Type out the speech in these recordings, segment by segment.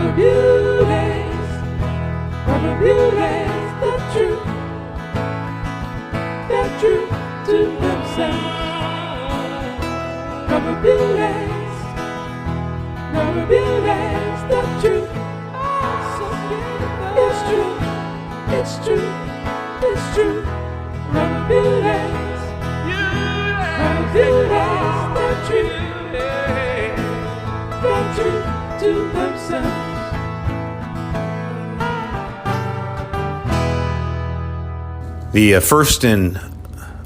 Rubber Beauties, Rubber Beauties, the truth to themselves. Rubber Beauties, Rubber Beauties, the truth. It's true, it's true, it's true. Rubber Beauties, Rubber Beauties, the truth to themselves. The first and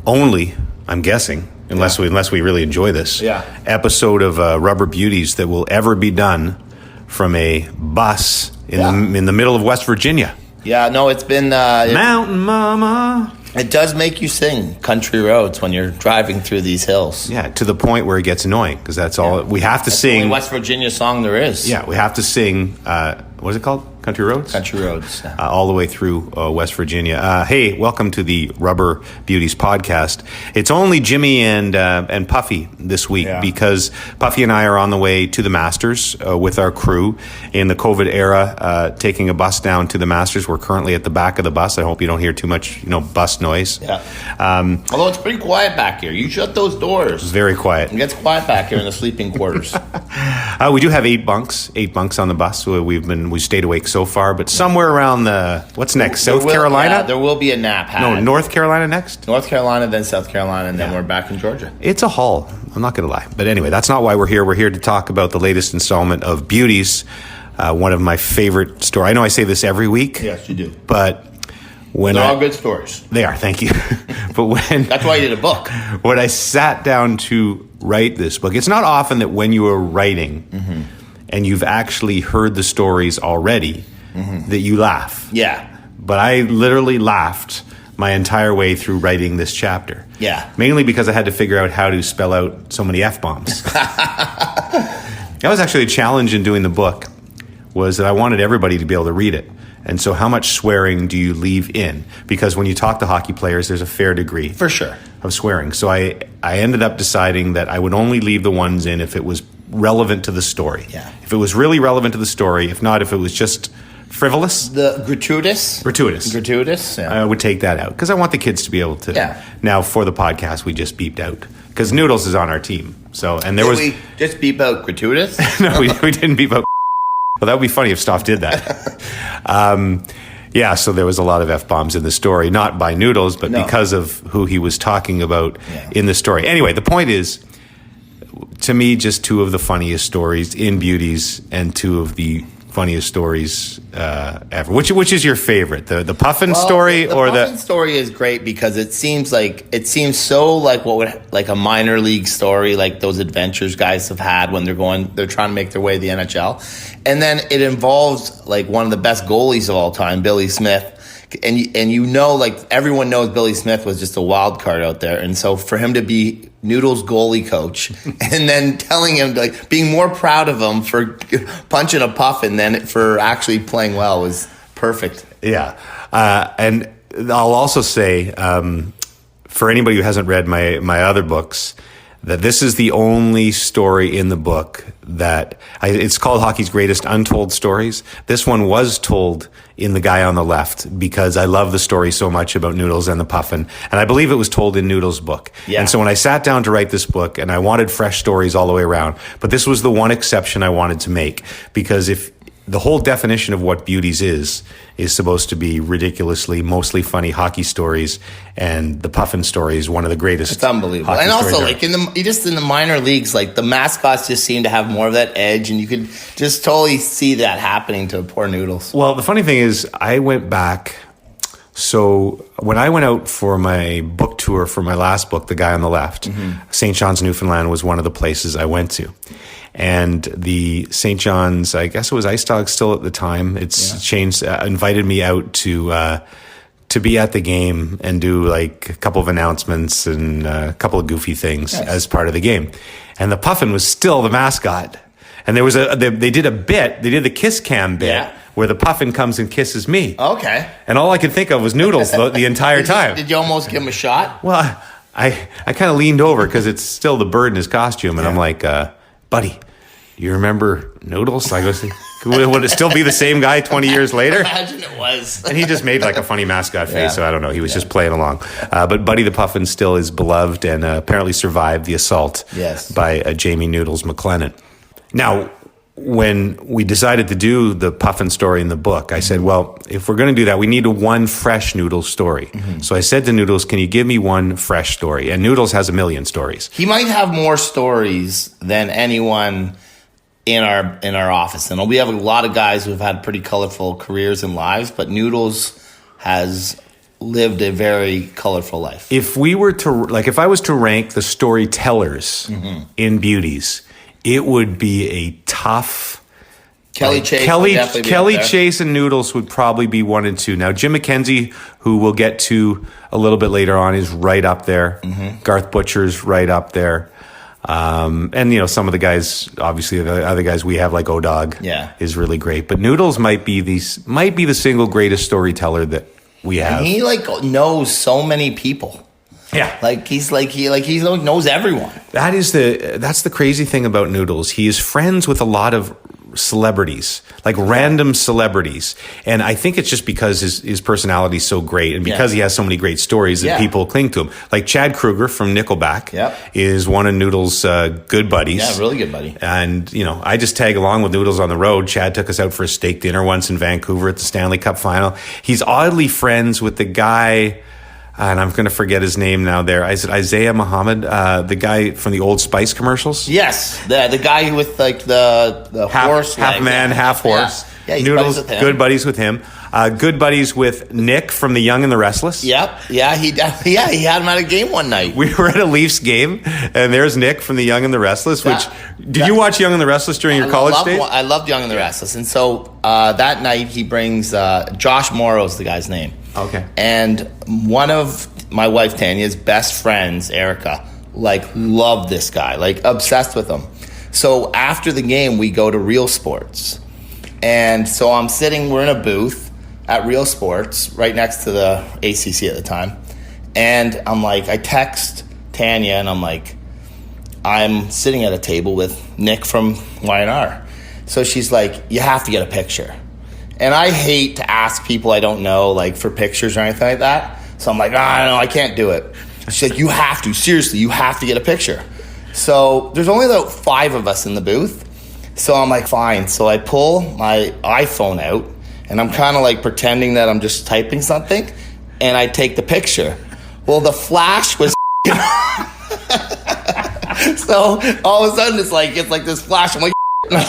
only, I'm guessing, unless we really enjoy this, episode of Rubber Beauties that will ever be done from a bus in the middle of West Virginia. Yeah, no, it's been... Mountain Mama. It does make you sing Country Roads when you're driving through these hills. Yeah, to the point where it gets annoying, because that's all... We have to sing... the only West Virginia song there is. Yeah, we have to sing... what is it called? Country Roads? Country Roads. Yeah. All the way through West Virginia. Hey, welcome to the Rubber Beauties podcast. It's only Jimmy and Puffy this week because Puffy and I are on the way to the Masters with our crew in the COVID era, taking a bus down to the Masters. We're currently at the back of the bus. I hope you don't hear too much, bus noise. Yeah. Although it's pretty quiet back here. You shut those doors. Very quiet. It gets quiet back here in the sleeping quarters. We do have 8 bunks on the bus. We stayed awake so far, but somewhere around what's next? South Carolina? Yeah, there will be a nap had. No, North Carolina next? North Carolina, then South Carolina, and then we're back in Georgia. It's a haul. I'm not going to lie. But anyway, that's not why we're here. We're here to talk about the latest installment of Beauties, one of my favorite stories. I know I say this every week. Yes, you do. But when they're all good stories. They are, thank you. But that's why you did a book. When I sat down to write this book, it's not often that when you are writing and you've actually heard the stories already, that you laugh. Yeah. But I literally laughed my entire way through writing this chapter. Yeah. Mainly because I had to figure out how to spell out so many F-bombs. That was actually a challenge in doing the book, was that I wanted everybody to be able to read it. And so how much swearing do you leave in? Because when you talk to hockey players, there's a fair degree. For sure. Of swearing. So I ended up deciding that I would only leave the ones in if it was relevant to the story. Yeah. If it was really relevant to the story. If not, if it was just frivolous. The gratuitous. Yeah. I would take that out because I want the kids to be able to. Yeah. Now for the podcast, we just beeped out because Noodles is on our team. So and Did we just beep out gratuitous? No, we didn't beep out. Well, that would be funny if Stoff did that. So there was a lot of F-bombs in the story, not by Noodles, but because of who he was talking about in the story. Anyway, the point is, to me, just 2 of the funniest stories in Beauties and 2 of the funniest stories ever. Which is your favorite? The Puffin story or the Puffin story is great because it seems so like like a minor league story, like those adventures guys have had when they're trying to make their way to the NHL. And then it involves like one of the best goalies of all time, Billy Smith. And like everyone knows Billy Smith was just a wild card out there. And so for him to be Noodles' goalie coach and then telling him, like, being more proud of him for punching a Puffin than for actually playing well was perfect. Yeah. And I'll also say, for anybody who hasn't read my other books, that this is the only story in the book that it's called Hockey's Greatest Untold Stories. This one was told in The Guy on the Left because I love the story so much about Noodles and the Puffin. And I believe it was told in Noodles' book. Yeah. And so when I sat down to write this book, and I wanted fresh stories all the way around, but this was the one exception I wanted to make, because if the whole definition of what Beauties is supposed to be ridiculously, mostly funny hockey stories, and the Puffin story is one of the greatest. It's unbelievable. And also, like in the minor leagues, like the mascots just seem to have more of that edge, and you could just totally see that happening to poor Noodles. Well, the funny thing is, I went back. So when I went out for my book tour for my last book, The Guy on the Left, St. John's, Newfoundland was one of the places I went to. And the St. John's, I guess it was Ice Dogs still at the time. It's changed. Invited me out to be at the game and do like a couple of announcements and a couple of goofy things as part of the game. And the Puffin was still the mascot. And there was they did a bit. They did the kiss cam bit where the Puffin comes and kisses me. Okay. And all I could think of was Noodles the entire time. Did you almost give him a shot? Well, I kind of leaned over because it's still the bird in his costume, and I'm like, buddy, you remember Noodles? I go, would it still be the same guy 20 years later? Imagine it was. And he just made like a funny mascot face, so I don't know. He was just playing along. But Buddy the Puffin still is beloved and apparently survived the assault by Jamie Noodles McLennan. Now, when we decided to do the Puffin story in the book, I said, well, if we're going to do that, we need one fresh Noodles story. So I said to Noodles, can you give me one fresh story? And Noodles has a million stories. He might have more stories than anyone in our office. And we have a lot of guys who have had pretty colorful careers and lives, but Noodles has lived a very colorful life. If we were to, if I was to rank the storytellers in Beauties, it would be a tough. Kelly Chase. Kelly Chase and Noodles would probably be 1 and 2. Now, Jim McKenzie, who we'll get to a little bit later on, is right up there. Garth Butcher's right up there. And some of the guys, obviously the other guys we have, like O-Dog, is really great. But Noodles might be the single greatest storyteller that we have. And he knows so many people. Yeah, he knows everyone. That's the crazy thing about Noodles. He is friends with a lot of celebrities, random celebrities, and I think it's just because his personality is so great, and because he has so many great stories that people cling to him. Like Chad Kroeger from Nickelback is one of Noodles' good buddies. Yeah, really good buddy. And I just tag along with Noodles on the road. Chad took us out for a steak dinner once in Vancouver at the Stanley Cup final. He's oddly friends with the guy. And I'm going to forget his name now there. Is it Isaiah Muhammad, the guy from the Old Spice commercials? Yes, the guy with the horse. Half man, half horse. Yeah, he's Noodles, buddies with him. good buddies with him. Good buddies with Nick from The Young and the Restless. Yep. Yeah, he had him at a game one night. We were at a Leafs game, and there's Nick from The Young and the Restless. Did you watch Young and the Restless during your college days? I loved Young and the Restless. And so that night he brings Josh Morrow's the guy's name. Okay. And one of my wife Tanya's best friends, Erica, loved this guy, obsessed with him. So after the game, we go to Real Sports. And so we're in a booth at Real Sports right next to the ACC at the time. And I text Tanya and I'm sitting at a table with Nick from Y&R. So she's like, you have to get a picture. And I hate to ask people I don't know, for pictures or anything like that. So I'm like, no, I can't do it. She's like, you have to. Seriously, you have to get a picture. So there's only about 5 of us in the booth. So I'm like, fine. So I pull my iPhone out, and I'm kind of pretending that I'm just typing something, and I take the picture. Well, the flash was so all of a sudden it's like this flash. I'm like, and I'm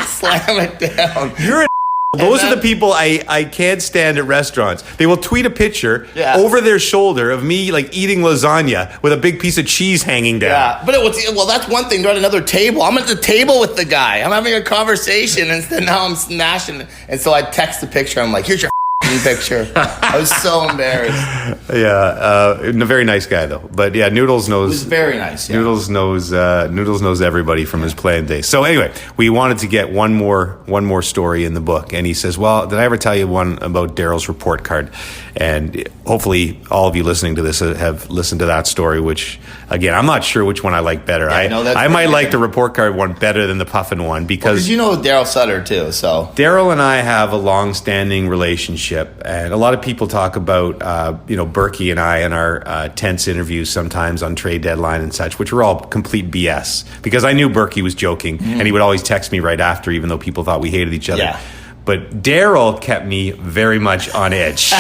slam it down. You're a Those are the people I can't stand at restaurants. They will tweet a picture over their shoulder of me eating lasagna with a big piece of cheese hanging down. Yeah, but that's one thing. They're at another table. I'm at the table with the guy. I'm having a conversation, and now I'm smashing it. And so I text the picture. I'm like, here's your picture. I was so embarrassed. Yeah, a very nice guy though. But yeah, Noodles knows. He was very nice. Yeah. Noodles knows everybody from his playing days. So anyway, we wanted to get one more story in the book, and he says, "Well, did I ever tell you one about Darryl's report card?" And hopefully, all of you listening to this have listened to that story. Which, again, I'm not sure which one I like better. I might like the report card one better than the Puffin one because you know Darryl Sutter too. So Darryl and I have a long-standing relationship. And a lot of people talk about, Berkey and I in our tense interviews sometimes on trade deadline and such, which were all complete BS because I knew Berkey was joking and he would always text me right after, even though people thought we hated each other. Yeah. But Darryl kept me very much on edge.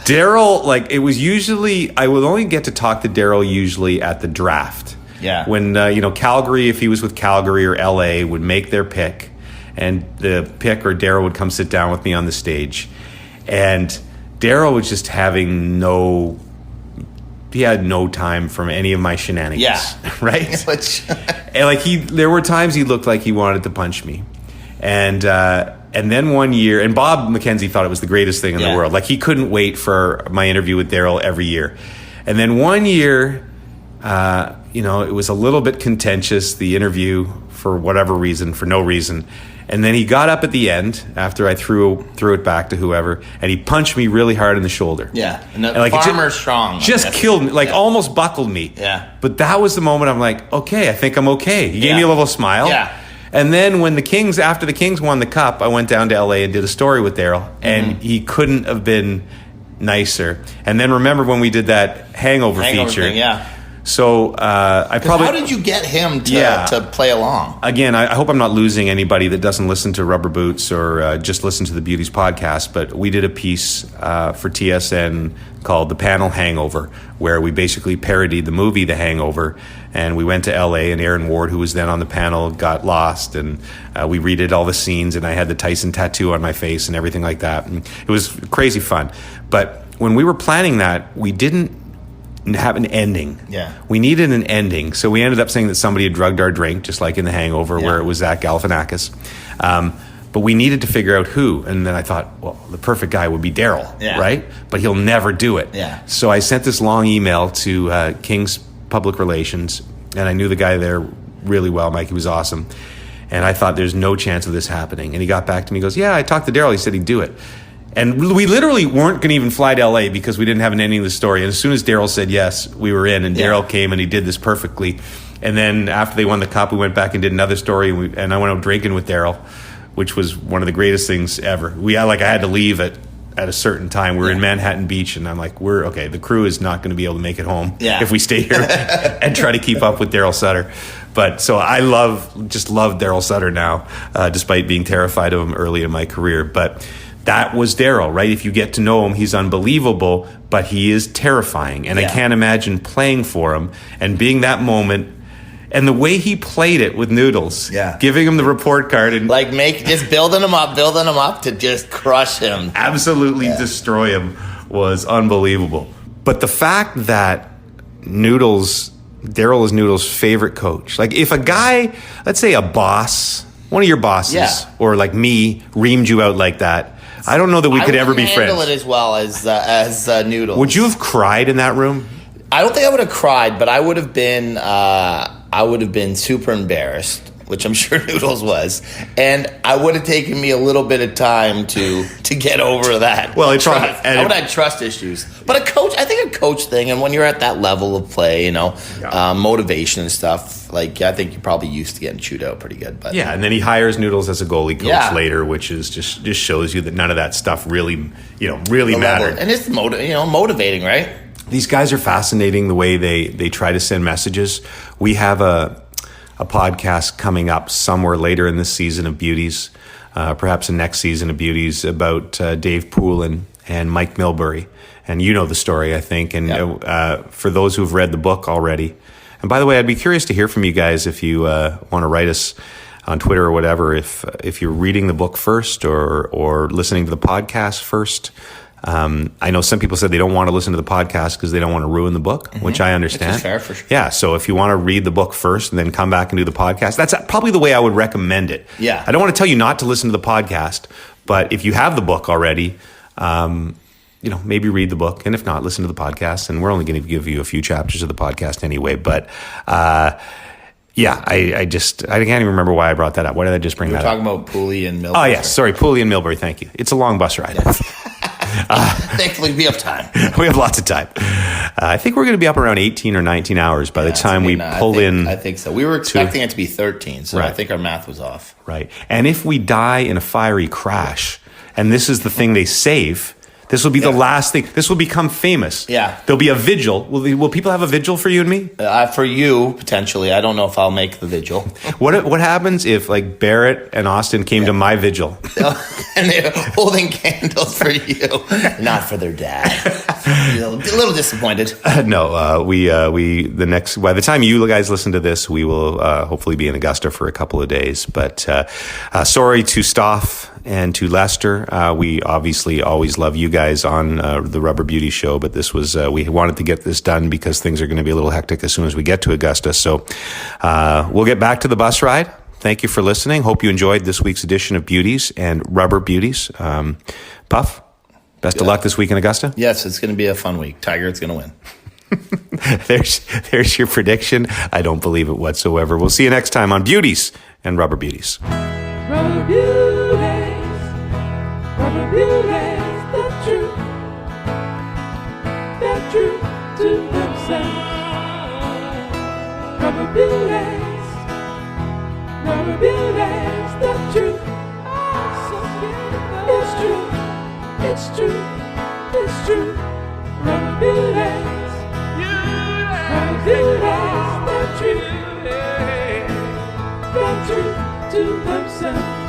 Darryl, it was usually, I would only get to talk to Darryl usually at the draft. Yeah. When, Calgary, if he was with Calgary or LA, would make their pick. And the pick or Darryl would come sit down with me on the stage. And Darryl was just he had no time for any of my shenanigans. Yeah. Right? And there were times he looked like he wanted to punch me. And then one year, and Bob McKenzie thought it was the greatest thing in the world. He couldn't wait for my interview with Darryl every year. And then one year, it was a little bit contentious, the interview, for whatever reason, for no reason. And then he got up at the end after I threw it back to whoever, and he punched me really hard in the shoulder. Yeah, and the farmer's strong. Just killed me, almost buckled me. Yeah. But that was the moment I'm like, okay, I think I'm okay. He gave me a little smile. Yeah. And then when after the Kings won the cup, I went down to LA and did a story with Darryl, and he couldn't have been nicer. And then remember when we did that hangover feature? Thing, yeah. So I probably... How did you get him to play along? Again, I hope I'm not losing anybody that doesn't listen to Rubber Boots or just listen to the Beauties podcast, but we did a piece for TSN called The Panel Hangover, where we basically parodied the movie The Hangover, and we went to LA, and Aaron Ward, who was then on the panel, got lost, and we redid all the scenes, and I had the Tyson tattoo on my face and everything like that. And it was crazy fun. But when we were planning that, we didn't have an ending. Yeah. We needed an ending. So we ended up saying that somebody had drugged our drink, just like in The Hangover, where it was Zach Galifianakis. But we needed to figure out who. And then I thought, well, the perfect guy would be Darryl, right? But he'll never do it. Yeah. So I sent this long email to King's Public Relations, and I knew the guy there really well. Mike, he was awesome. And I thought, there's no chance of this happening. And he got back to me, he goes, yeah, I talked to Darryl. He said he'd do it. And we literally weren't going to even fly to LA because we didn't have an ending of the story. And as soon as Darryl said yes, we were in. And Darryl came and he did this perfectly. And then after they won the cup, we went back and did another story. And I went out drinking with Darryl, which was one of the greatest things ever. I had to leave at a certain time. We were in Manhattan Beach, and I'm like, the crew is not going to be able to make it home if we stay here and try to keep up with Darryl Sutter. But so I just love Darryl Sutter now, despite being terrified of him early in my career. But that was Darryl, right? If you get to know him, he's unbelievable, but he is terrifying. And I can't imagine playing for him and being that moment. And the way he played it with Noodles, giving him the report card and just building him up to just crush him, absolutely destroy him, was unbelievable. But the fact that Darryl is Noodles' favorite coach. Like if a guy, let's say a boss, one of your bosses, or like me, reamed you out like that, I don't know that we could ever be friends. I wouldn't handle it as well as Noodles. Would you have cried in that room? I don't think I would have cried, but I would have been super embarrassed, which I'm sure Noodles was, and I would have taken me a little bit of time to get over that. Well, I would have had trust issues, but I think a coach thing, and when you're at that level of play, motivation and stuff. I think you're probably used to getting chewed out pretty good. But and then he hires Noodles as a goalie coach later, which is just shows you that none of that stuff really mattered. And it's motivating, right? These guys are fascinating the way they try to send messages. We have a podcast coming up somewhere later in this season of Beauties, perhaps the next season of Beauties, about Dave Poulin and Mike Milbury. And you know the story, I think. And for those who've read the book already, and by the way, I'd be curious to hear from you guys if you want to write us on Twitter or whatever, if you're reading the book first or listening to the podcast first. I know some people said they don't want to listen to the podcast because they don't want to ruin the book, which I understand. Which is fair, for sure. Yeah, so if you want to read the book first and then come back and do the podcast, that's probably the way I would recommend it. Yeah. I don't want to tell you not to listen to the podcast, but if you have the book already, maybe read the book, and if not, listen to the podcast. And we're only going to give you a few chapters of the podcast anyway. But I can't even remember why I brought that up. Why did I just bring that up? We're talking about Pooley and Milbury. Oh, yes. Sorry, Pooley and Milbury. Thank you. It's a long bus ride. Thankfully, we have time. We have lots of time. I think we're going to be up around 18 or 19 hours by the time we pull in. I think so. We were expecting it to be 13, so right. I think our math was off. Right. And if we die in a fiery crash, and this is the thing they save, this will be the last thing. This will become famous. Yeah. There'll be a vigil. Will people have a vigil for you and me? For you, potentially. I don't know if I'll make the vigil. What happens if Barrett and Austin came to my vigil? And they're holding candles for you, not for their dad. A little disappointed. No, by the time you guys listen to this, we will hopefully be in Augusta for a couple of days. But sorry to Stoff and to Lester. We obviously always love you guys on the Rubber Beauty Show, but this was we wanted to get this done because things are going to be a little hectic as soon as we get to Augusta. So we'll get back to the bus ride. Thank you for listening. Hope you enjoyed this week's edition of Beauties and Rubber Beauties. Puff, best of luck this week in Augusta. Yes, it's going to be a fun week. Tiger's going to win. There's your prediction. I don't believe it whatsoever. We'll see you next time on Beauties and Rubber Beauties. Rubber beauties, rubber beauties, they're true to themselves. Rubber beauties, they're true. So beautiful. It's true, it's true. Rubber beauties, rubber beauties, they're true to themselves.